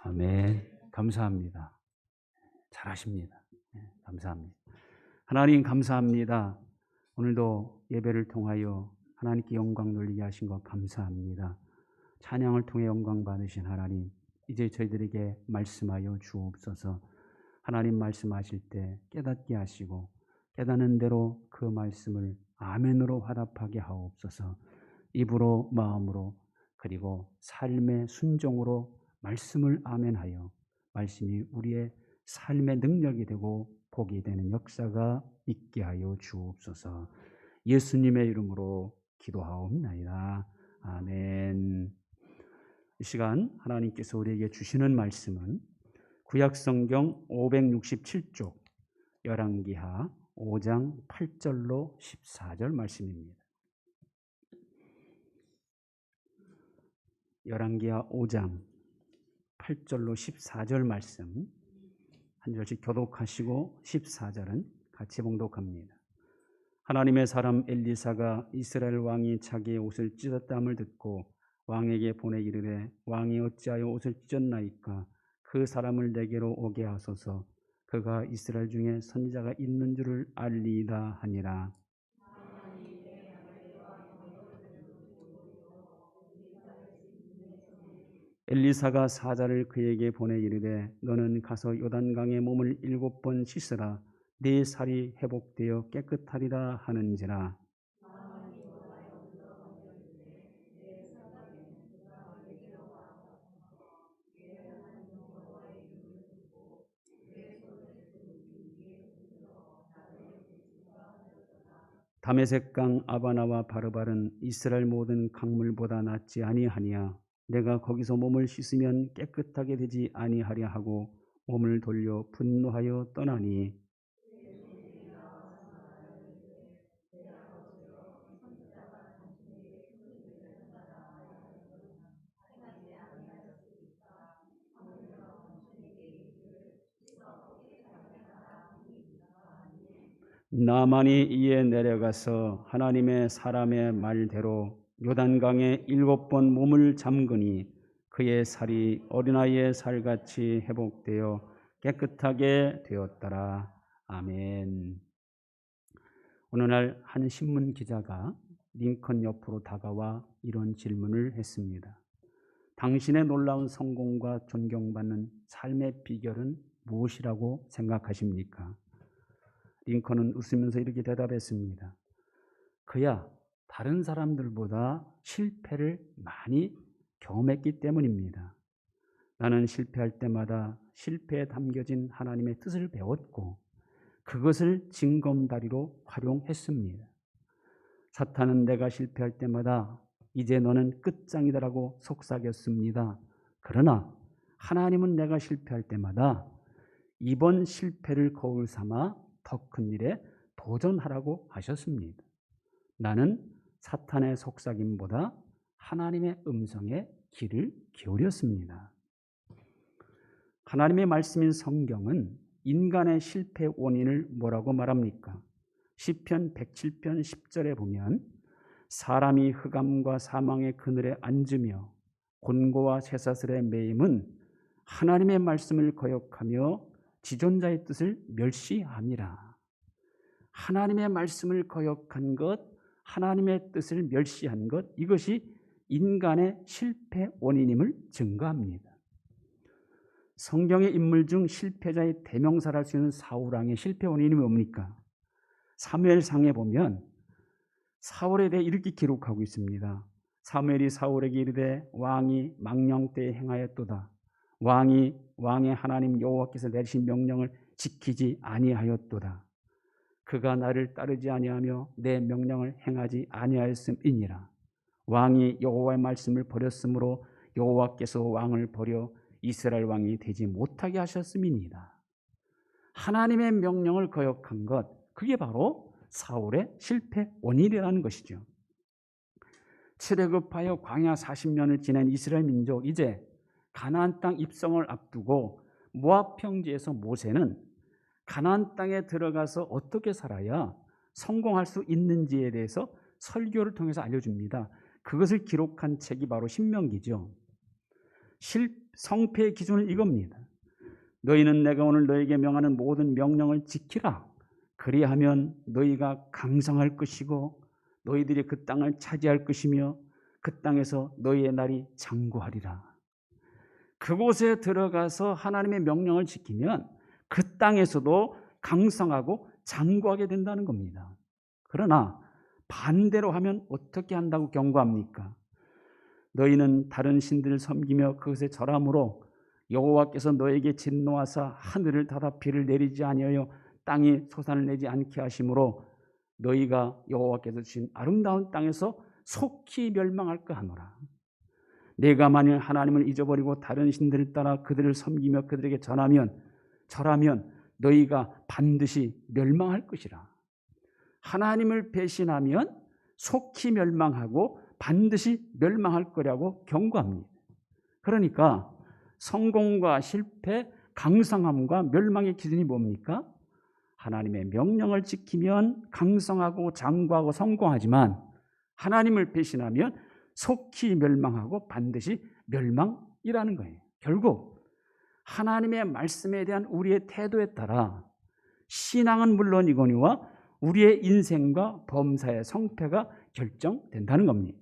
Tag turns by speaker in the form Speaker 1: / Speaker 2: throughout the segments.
Speaker 1: 아멘. 감사합니다. 잘하십니다. 감사합니다. 하나님 감사합니다. 오늘도 예배를 통하여 하나님께 영광 돌리게 하신 것 감사합니다. 찬양을 통해 영광 받으신 하나님, 이제 저희들에게 말씀하여 주옵소서. 하나님 말씀하실 때 깨닫게 하시고 깨닫는 대로 그 말씀을 아멘으로 화답하게 하옵소서. 입으로 마음으로 그리고 삶의 순종으로 말씀을 아멘하여 말씀이 우리의 삶의 능력이 되고 복이 되는 역사가 있게 하여 주옵소서. 예수님의 이름으로 기도하옵나이다. 아멘. 이 시간 하나님께서 우리에게 주시는 말씀은 구약성경 567쪽 열왕기하 5장 8절로 14절 말씀입니다. 열왕기하 5장 8절로 14절 말씀 한 절씩 교독하시고 14절은 같이 봉독합니다. 하나님의 사람 엘리사가 이스라엘 왕이 자기의 옷을 찢었다함을 듣고 왕에게 보내기를 왕이 어찌하여 옷을 찢었나이까? 그 사람을 내게로 오게 하소서. 그가 이스라엘 중에 선지자가 있는 줄을 알리이다 하니라. 엘리사가 사자를 그에게 보내기를 너는 가서 요단강에 몸을 7번 씻으라. 네 살이 회복되어 깨끗하리라 하는지라. 다메섹강 아바나와 바르발은 이스라엘 모든 강물보다 낫지 아니하니야. 내가 거기서 몸을 씻으면 깨끗하게 되지 아니하랴 하고 몸을 돌려 분노하여 떠나니 나만이 이에 내려가서 하나님의 사람의 말대로 요단강에 7번 몸을 잠그니 그의 살이 어린아이의 살같이 회복되어 깨끗하게 되었더라. 아멘. 오늘날 한 신문 기자가 링컨 옆으로 다가와 이런 질문을 했습니다. 당신의 놀라운 성공과 존경받는 삶의 비결은 무엇이라고 생각하십니까? 링컨은 웃으면서 이렇게 대답했습니다. 그야 다른 사람들보다 실패를 많이 경험했기 때문입니다. 나는 실패할 때마다 실패에 담겨진 하나님의 뜻을 배웠고 그것을 징검다리로 활용했습니다. 사탄은 내가 실패할 때마다 이제 너는 끝장이다라고 속삭였습니다. 그러나 하나님은 내가 실패할 때마다 이번 실패를 거울 삼아 더 큰 일에 도전하라고 하셨습니다. 나는 사탄의 속삭임보다 하나님의 음성에 귀를 기울였습니다. 하나님의 말씀인 성경은 인간의 실패 원인을 뭐라고 말합니까? 시편 107편 10절에 보면 사람이 흑암과 사망의 그늘에 앉으며 곤고와 쇠사슬에 매임은 하나님의 말씀을 거역하며 지존자의 뜻을 멸시함이라. 하나님의 말씀을 거역한 것, 하나님의 뜻을 멸시한 것, 이것이 인간의 실패 원인임을 증거합니다. 성경의 인물 중 실패자의 대명사를 할 수 있는 사울왕의 실패 원인이 뭡니까? 사무엘상에 보면 사울에 대해 이렇게 기록하고 있습니다. 사무엘이 사울에게 이르되 왕이 망령 때에 행하였도다. 왕의 하나님 여호와께서 내리신 명령을 지키지 아니하였도다. 그가 나를 따르지 아니하며 내 명령을 행하지 아니하였음이니라. 왕이 여호와의 말씀을 버렸으므로 여호와께서 왕을 버려 이스라엘 왕이 되지 못하게 하셨음이니라. 하나님의 명령을 거역한 것, 그게 바로 사울의 실패 원인이라는 것이죠. 출애굽하여 광야 40년을 지낸 이스라엘 민족, 이제 가나안 땅 입성을 앞두고 모압 평지에서 모세는 가나안 땅에 들어가서 어떻게 살아야 성공할 수 있는지에 대해서 설교를 통해서 알려줍니다. 그것을 기록한 책이 바로 신명기죠. 성패의 기준은 이겁니다. 너희는 내가 오늘 너에게 명하는 모든 명령을 지키라. 그리하면 너희가 강성할 것이고 너희들이 그 땅을 차지할 것이며 그 땅에서 너희의 날이 장구하리라. 그곳에 들어가서 하나님의 명령을 지키면 그 땅에서도 강성하고 장구하게 된다는 겁니다. 그러나 반대로 하면 어떻게 한다고 경고합니까? 너희는 다른 신들을 섬기며 그것에 절함으로 여호와께서 너에게 진노하사 하늘을 닫아 비를 내리지 아니하여 땅이 소산을 내지 않게 하심으로 너희가 여호와께서 주신 아름다운 땅에서 속히 멸망할까 하노라. 내가 만일 하나님을 잊어버리고 다른 신들을 따라 그들을 섬기며 그들에게 절하면 너희가 반드시 멸망할 것이라. 하나님을 배신하면 속히 멸망하고 반드시 멸망할 거라고 경고합니다. 그러니까 성공과 실패, 강성함과 멸망의 기준이 뭡니까? 하나님의 명령을 지키면 강성하고 장구하고 성공하지만 하나님을 배신하면 속히 멸망하고 반드시 멸망이라는 거예요. 결국 하나님의 말씀에 대한 우리의 태도에 따라 신앙은 물론이거니와 우리의 인생과 범사의 성패가 결정된다는 겁니다.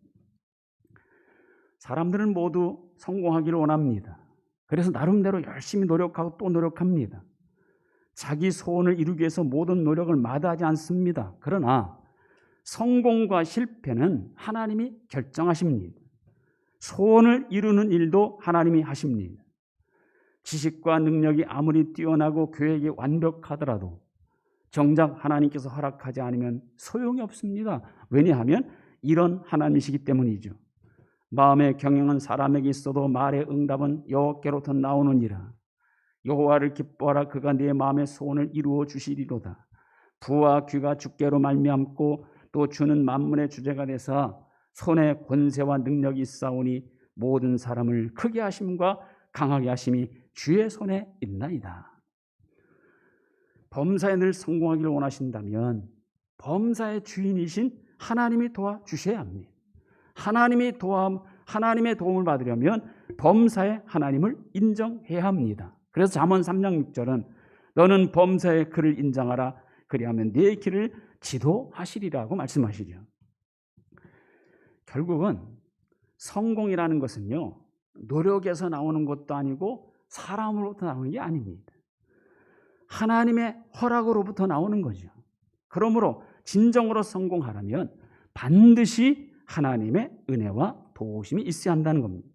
Speaker 1: 사람들은 모두 성공하기를 원합니다. 그래서 나름대로 열심히 노력하고 또 노력합니다. 자기 소원을 이루기 위해서 모든 노력을 마다하지 않습니다. 그러나 성공과 실패는 하나님이 결정하십니다. 소원을 이루는 일도 하나님이 하십니다. 지식과 능력이 아무리 뛰어나고 계획이 완벽하더라도 정작 하나님께서 허락하지 않으면 소용이 없습니다. 왜냐하면 이런 하나님이시기 때문이죠. 마음의 경영은 사람에게 있어도 말의 응답은 여호와께로부터 나오느니라. 여호와를 기뻐하라. 그가 네 마음의 소원을 이루어 주시리로다. 부와 귀가 주께로 말미암고 또 주는 만물의 주제가 되사 손에 권세와 능력이 있사오니 모든 사람을 크게 하심과 강하게 하심이 주의 손에 있나이다. 범사에 늘 성공하기를 원하신다면 범사의 주인이신 하나님이 도와주셔야 합니다. 하나님의 도움을 받으려면 범사에 하나님을 인정해야 합니다. 그래서 잠언 3장 6절은 너는 범사의 그를 인정하라. 그리하면 네 길을 지도하시리라고 말씀하시죠. 결국은 성공이라는 것은요, 노력에서 나오는 것도 아니고 사람으로부터 나오는 게 아닙니다. 하나님의 허락으로부터 나오는 거죠. 그러므로 진정으로 성공하려면 반드시 하나님의 은혜와 도우심이 있어야 한다는 겁니다.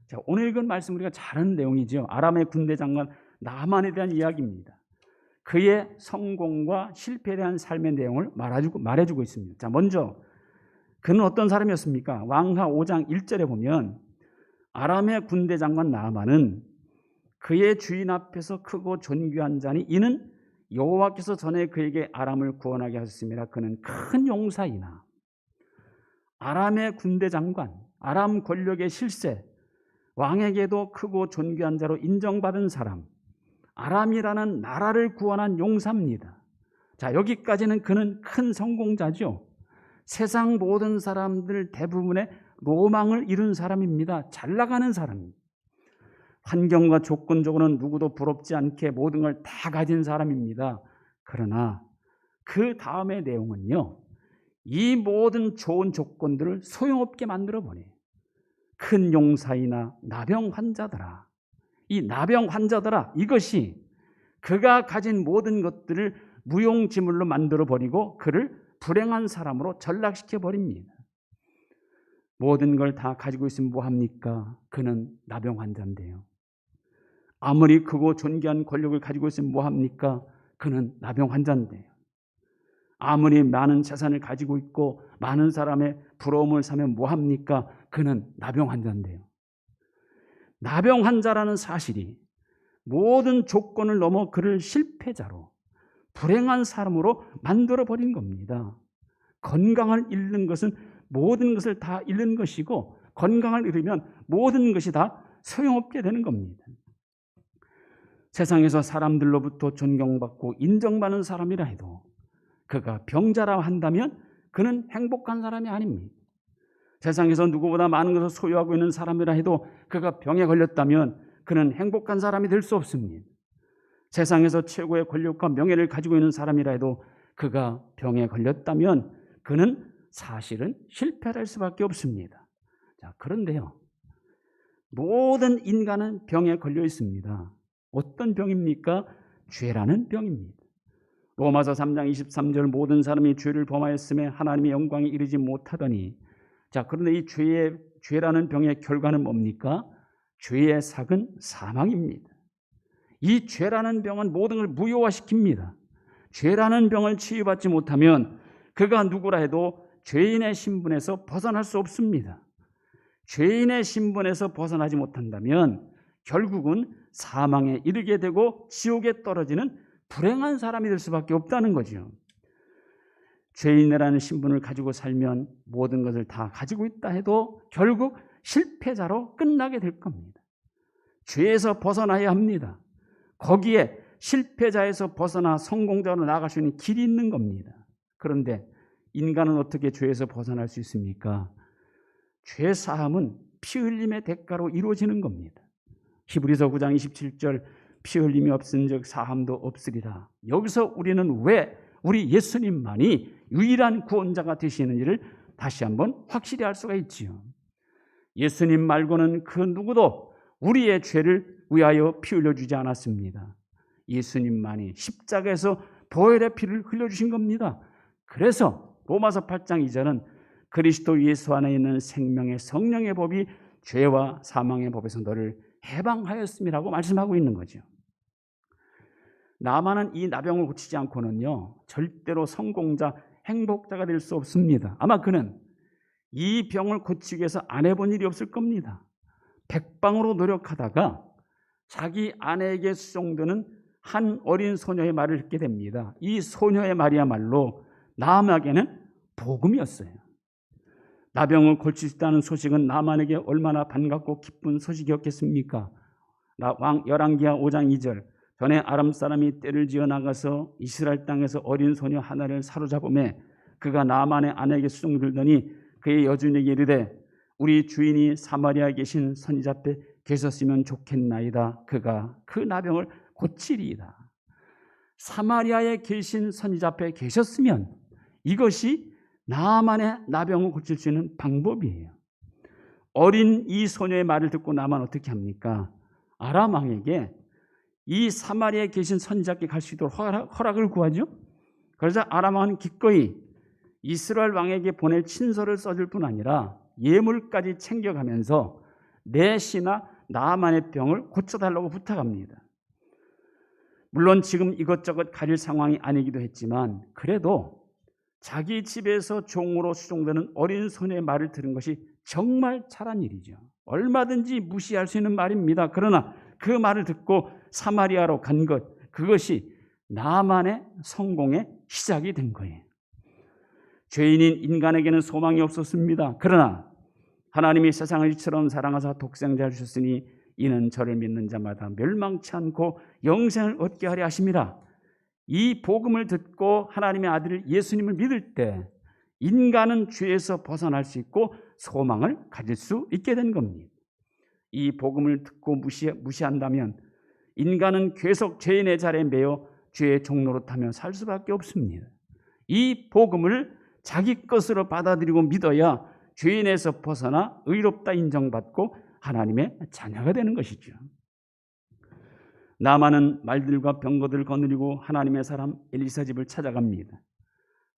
Speaker 1: 자, 오늘 읽은 말씀 우리가 잘 아는 내용이죠. 아람의 군대 장관 나만에 대한 이야기입니다. 그의 성공과 실패에 대한 삶의 내용을 말해주고 있습니다. 자, 먼저 그는 어떤 사람이었습니까? 왕하 5장 1절에 보면 아람의 군대 장관 나아만은 그의 주인 앞에서 크고 존귀한 자니 이는 여호와께서 전에 그에게 아람을 구원하게 하셨습니다. 그는 큰 용사이나 아람의 군대 장관, 아람 권력의 실세, 왕에게도 크고 존귀한 자로 인정받은 사람, 아람이라는 나라를 구원한 용사입니다. 자, 여기까지는 그는 큰 성공자죠. 세상 모든 사람들 대부분의 로망을 이룬 사람입니다. 잘 나가는 사람입니다. 환경과 조건적으로는 누구도 부럽지 않게 모든 걸 다 가진 사람입니다. 그러나 그 다음의 내용은요, 이 모든 좋은 조건들을 소용없게 만들어버려요. 큰 용사이나 나병 환자더라. 이 나병 환자더라, 이것이 그가 가진 모든 것들을 무용지물로 만들어버리고 그를 불행한 사람으로 전락시켜버립니다. 모든 걸 다 가지고 있으면 뭐합니까? 그는 나병 환자인데요. 아무리 크고 존귀한 권력을 가지고 있으면 뭐합니까? 그는 나병 환자인데요. 아무리 많은 재산을 가지고 있고 많은 사람의 부러움을 사면 뭐합니까? 그는 나병 환자인데요. 나병 환자라는 사실이 모든 조건을 넘어 그를 실패자로, 불행한 사람으로 만들어버린 겁니다. 건강을 잃는 것은 모든 것을 다 잃는 것이고 건강을 잃으면 모든 것이 다 소용없게 되는 겁니다. 세상에서 사람들로부터 존경받고 인정받는 사람이라 해도 그가 병자라 한다면 그는 행복한 사람이 아닙니다. 세상에서 누구보다 많은 것을 소유하고 있는 사람이라 해도 그가 병에 걸렸다면 그는 행복한 사람이 될 수 없습니다. 세상에서 최고의 권력과 명예를 가지고 있는 사람이라 해도 그가 병에 걸렸다면 그는 사실은 실패할 수밖에 없습니다. 자, 그런데요, 모든 인간은 병에 걸려 있습니다. 어떤 병입니까? 죄라는 병입니다. 로마서 3장 23절 모든 사람이 죄를 범하였음에 하나님의 영광에 이르지 못하더니, 자, 그런데 이 죄라는 병의 결과는 뭡니까? 죄의 삭은 사망입니다. 이 죄라는 병은 모든 걸 무효화시킵니다. 죄라는 병을 치유받지 못하면 그가 누구라 해도 죄인의 신분에서 벗어날 수 없습니다. 죄인의 신분에서 벗어나지 못한다면 결국은 사망에 이르게 되고 지옥에 떨어지는 불행한 사람이 될 수밖에 없다는 거죠. 죄인이라는 신분을 가지고 살면 모든 것을 다 가지고 있다 해도 결국 실패자로 끝나게 될 겁니다. 죄에서 벗어나야 합니다. 거기에 실패자에서 벗어나 성공자로 나아갈 수 있는 길이 있는 겁니다. 그런데 인간은 어떻게 죄에서 벗어날 수 있습니까? 죄 사함은 피 흘림의 대가로 이루어지는 겁니다. 히브리서 9장 27절 피 흘림이 없은즉 사함도 없으리라. 여기서 우리는 왜 우리 예수님만이 유일한 구원자가 되시는지를 다시 한번 확실히 알 수가 있지요. 예수님 말고는 그 누구도 우리의 죄를 위하여 피 흘려주지 않았습니다. 예수님만이 십자가에서 보혈의 피를 흘려주신 겁니다. 그래서 로마서 8장 2절은 그리스도 예수 안에 있는 생명의 성령의 법이 죄와 사망의 법에서 너를 해방하였음이라고 말씀하고 있는 거죠. 나만은 이 나병을 고치지 않고는요, 절대로 성공자, 행복자가 될 수 없습니다. 아마 그는 이 병을 고치기 위해서 안 해본 일이 없을 겁니다. 백방으로 노력하다가 자기 아내에게 수종되는 한 어린 소녀의 말을 듣게 됩니다. 이 소녀의 말이야말로 나만에게는 복음이었어요. 나병을 고칠 수 있다는 소식은 나만에게 얼마나 반갑고 기쁜 소식이었겠습니까? 열왕기하 5장 2절 전에 아람 사람이 떼를 지어 나가서 이스라엘 땅에서 어린 소녀 하나를 사로잡음에 그가 나만의 아내에게 수종들더니 그의 여주인에게 이르되 우리 주인이 사마리아에 계신 선지자 앞에 계셨으면 좋겠나이다. 그가 그 나병을 고치리이다. 사마리아에 계신 선지자 앞에 계셨으면 이것이 나만의 나병을 고칠 수 있는 방법이에요. 어린 이 소녀의 말을 듣고 나만 어떻게 합니까? 아람 왕에게 이 사마리아에 계신 선지자께 갈 수 있도록 허락을 구하죠. 그러자 아람 왕은 기꺼이 이스라엘 왕에게 보낼 친서를 써줄 뿐 아니라 예물까지 챙겨가면서 내 시나 나만의 병을 고쳐달라고 부탁합니다. 물론 지금 이것저것 가릴 상황이 아니기도 했지만 그래도 자기 집에서 종으로 수종되는 어린 소녀의 말을 들은 것이 정말 잘한 일이죠. 얼마든지 무시할 수 있는 말입니다. 그러나 그 말을 듣고 사마리아로 간 것, 그것이 나만의 성공의 시작이 된 거예요. 죄인인 인간에게는 소망이 없었습니다. 그러나 하나님이 세상을 이처럼 사랑하사 독생자를 주셨으니 이는 저를 믿는 자마다 멸망치 않고 영생을 얻게 하려 하심이라. 이 복음을 듣고 하나님의 아들 예수님을 믿을 때 인간은 죄에서 벗어날 수 있고 소망을 가질 수 있게 된 겁니다. 이 복음을 듣고 무시한다면 인간은 계속 죄인의 자리에 매여 죄의 종로로 타며 살 수밖에 없습니다. 이 복음을 자기 것으로 받아들이고 믿어야 죄인에서 벗어나 의롭다 인정받고 하나님의 자녀가 되는 것이죠. 나만은 말들과 병거들을 거느리고 하나님의 사람 엘리사 집을 찾아갑니다.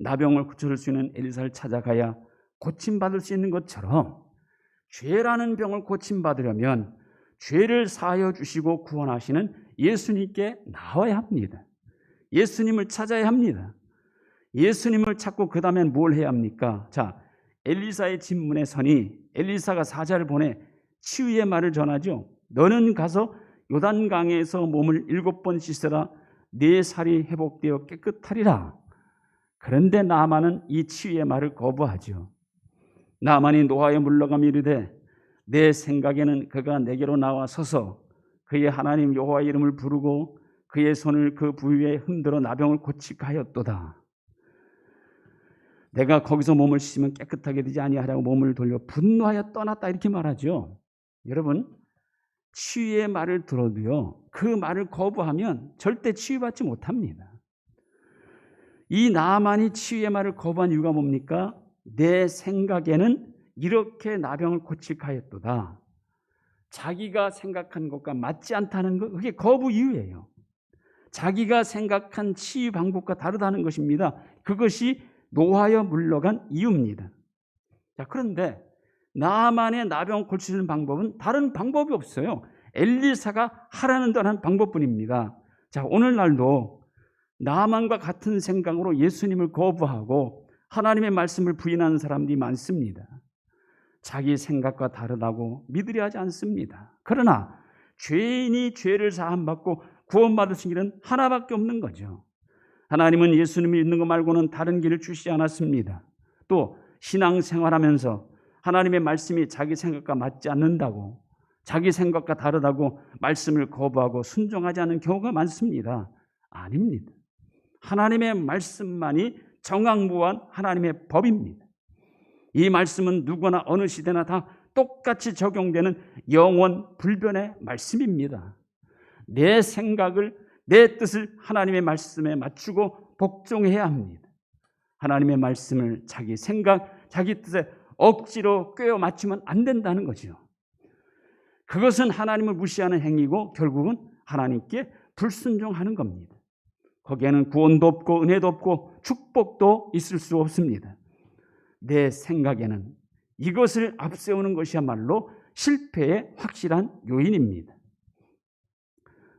Speaker 1: 나병을 고쳐줄 수 있는 엘리사를 찾아가야 고침받을 수 있는 것처럼 죄라는 병을 고침받으려면 죄를 사하여 주시고 구원하시는 예수님께 나와야 합니다. 예수님을 찾아야 합니다. 예수님을 찾고 그 다음엔 뭘 해야 합니까? 자, 엘리사의 집문에 서니 엘리사가 사자를 보내 치유의 말을 전하죠. 너는 가서 요단강에서 몸을 7번 씻으라. 네 살이 회복되어 깨끗하리라. 그런데 나만은 이 치유의 말을 거부하죠. 나만이 노하에 물러가며 이르되 내 생각에는 그가 내게로 나와 서서 그의 하나님 여호와의 이름을 부르고 그의 손을 그 부위에 흔들어 나병을 고치게 하였도다. 내가 거기서 몸을 씻으면 깨끗하게 되지 아니하라고 몸을 돌려 분노하여 떠났다 이렇게 말하죠. 여러분, 치유의 말을 들어도요, 그 말을 거부하면 절대 치유받지 못합니다. 이 나만이 치유의 말을 거부한 이유가 뭡니까? 내 생각에는 이렇게 나병을 고칠까 하였도다. 자기가 생각한 것과 맞지 않다는 것, 그게 거부 이유예요. 자기가 생각한 치유 방법과 다르다는 것입니다. 그것이 노하여 물러간 이유입니다. 자, 그런데 나만의 나병을 고치는 방법은 다른 방법이 없어요. 엘리사가 하라는 대로 하는 방법뿐입니다. 자, 오늘날도 나만과 같은 생각으로 예수님을 거부하고 하나님의 말씀을 부인하는 사람들이 많습니다. 자기 생각과 다르다고 믿으려 하지 않습니다. 그러나 죄인이 죄를 사함받고 구원받을 수 있는 길은 하나밖에 없는 거죠. 하나님은 예수님을 믿는 것 말고는 다른 길을 주시지 않았습니다. 또 신앙생활하면서 하나님의 말씀이 자기 생각과 맞지 않는다고, 자기 생각과 다르다고 말씀을 거부하고 순종하지 않는 경우가 많습니다. 아닙니다. 하나님의 말씀만이 정확무한 하나님의 법입니다. 이 말씀은 누구나 어느 시대나 다 똑같이 적용되는 영원 불변의 말씀입니다. 내 생각을, 내 뜻을 하나님의 말씀에 맞추고 복종해야 합니다. 하나님의 말씀을 자기 생각, 자기 뜻에 억지로 꿰어 맞추면 안 된다는 거죠. 그것은 하나님을 무시하는 행위고 결국은 하나님께 불순종하는 겁니다. 거기에는 구원도 없고 은혜도 없고 축복도 있을 수 없습니다. 내 생각에는 이것을 앞세우는 것이야말로 실패의 확실한 요인입니다.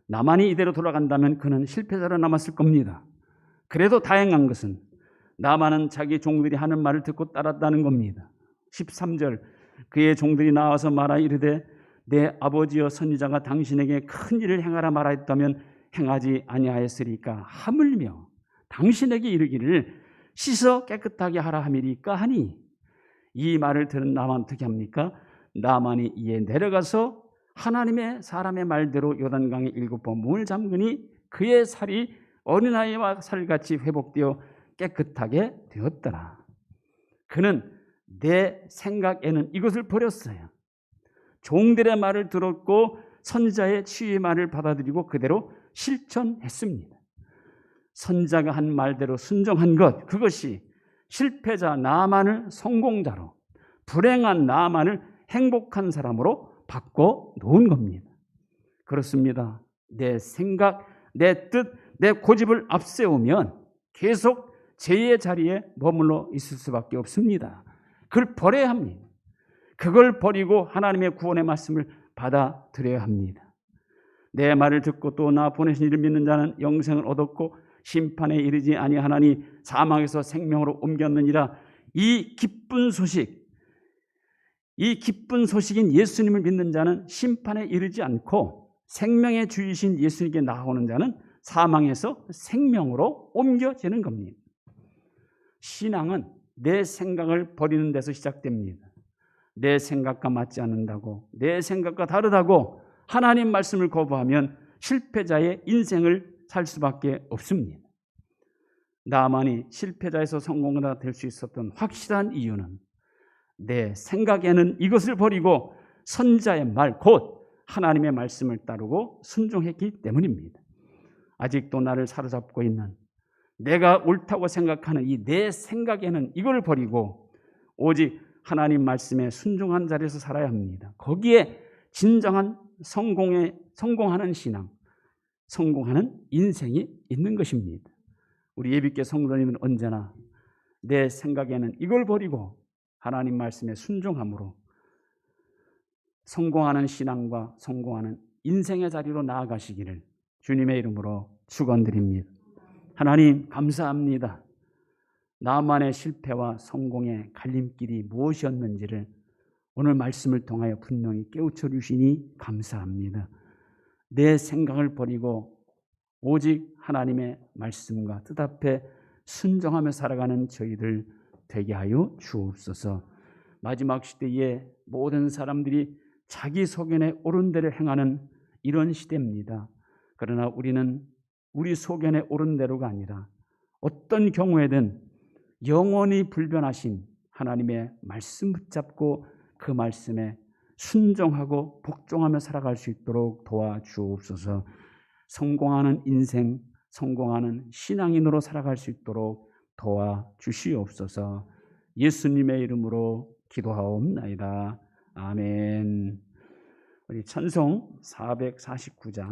Speaker 1: 나만이 이대로 돌아간다면 그는 실패자로 남았을 겁니다. 그래도 다행한 것은 나만은 자기 종들이 하는 말을 듣고 따랐다는 겁니다. 13절, 그의 종들이 나와서 말하 이르되 내 아버지여 선지자가 당신에게 큰 일을 행하라 말하였다면 행하지 아니하였으리까 하물며 당신에게 이르기를 씻어 깨끗하게 하라 함이리까 하니, 이 말을 들은 나만 어떻게 합니까? 나만이 이에 내려가서 하나님의 사람의 말대로 요단강에 7번 몸을 잠그니 그의 살이 어린아이와 살같이 회복되어 깨끗하게 되었더라. 그는 내 생각에는 이것을 버렸어요. 종들의 말을 들었고 선지자의 치유의 말을 받아들이고 그대로 실천했습니다. 선지자가 한 말대로 순종한 것, 그것이 실패자 나만을 성공자로, 불행한 나만을 행복한 사람으로 바꿔놓은 겁니다. 그렇습니다. 내 생각, 내 뜻, 내 고집을 앞세우면 계속 죄의 자리에 머물러 있을 수밖에 없습니다. 그걸 버려야 합니다. 그걸 버리고 하나님의 구원의 말씀을 받아들여야 합니다. 내 말을 듣고 또 나 보내신 이를 믿는 자는 영생을 얻었고 심판에 이르지 아니하나니 사망에서 생명으로 옮겼느니라. 이 기쁜 소식인 예수님을 믿는 자는 심판에 이르지 않고 생명의 주이신 예수님께 나아오는 자는 사망에서 생명으로 옮겨지는 겁니다. 신앙은 내 생각을 버리는 데서 시작됩니다. 내 생각과 맞지 않는다고, 내 생각과 다르다고 하나님 말씀을 거부하면 실패자의 인생을 살 수밖에 없습니다. 나만이 실패자에서 성공자가 될 수 있었던 확실한 이유는 내 생각에는 이것을 버리고 선지자의 말, 곧 하나님의 말씀을 따르고 순종했기 때문입니다. 아직도 나를 사로잡고 있는 내가 옳다고 생각하는 이 내 생각에는 이걸 버리고 오직 하나님 말씀에 순종한 자리에서 살아야 합니다. 거기에 진정한 성공하는 신앙, 성공하는 인생이 있는 것입니다. 우리 예비교 성도님은 언제나 내 생각에는 이걸 버리고 하나님 말씀에 순종함으로 성공하는 신앙과 성공하는 인생의 자리로 나아가시기를 주님의 이름으로 축원드립니다. 하나님 감사합니다. 나만의 실패와 성공의 갈림길이 무엇이었는지를 오늘 말씀을 통하여 분명히 깨우쳐 주시니 감사합니다. 내 생각을 버리고 오직 하나님의 말씀과 뜻 앞에 순종하며 살아가는 저희들 되게 하여 주옵소서. 마지막 시대에 모든 사람들이 자기 소견에 옳은 대로 행하는 이런 시대입니다. 그러나 우리는 우리 소견에 옳은 대로가 아니라 어떤 경우에든 영원히 불변하신 하나님의 말씀 붙잡고 그 말씀에 순종하고 복종하며 살아갈 수 있도록 도와주옵소서. 성공하는 인생, 성공하는 신앙인으로 살아갈 수 있도록 도와주시옵소서. 예수님의 이름으로 기도하옵나이다. 아멘. 우리 찬송 449장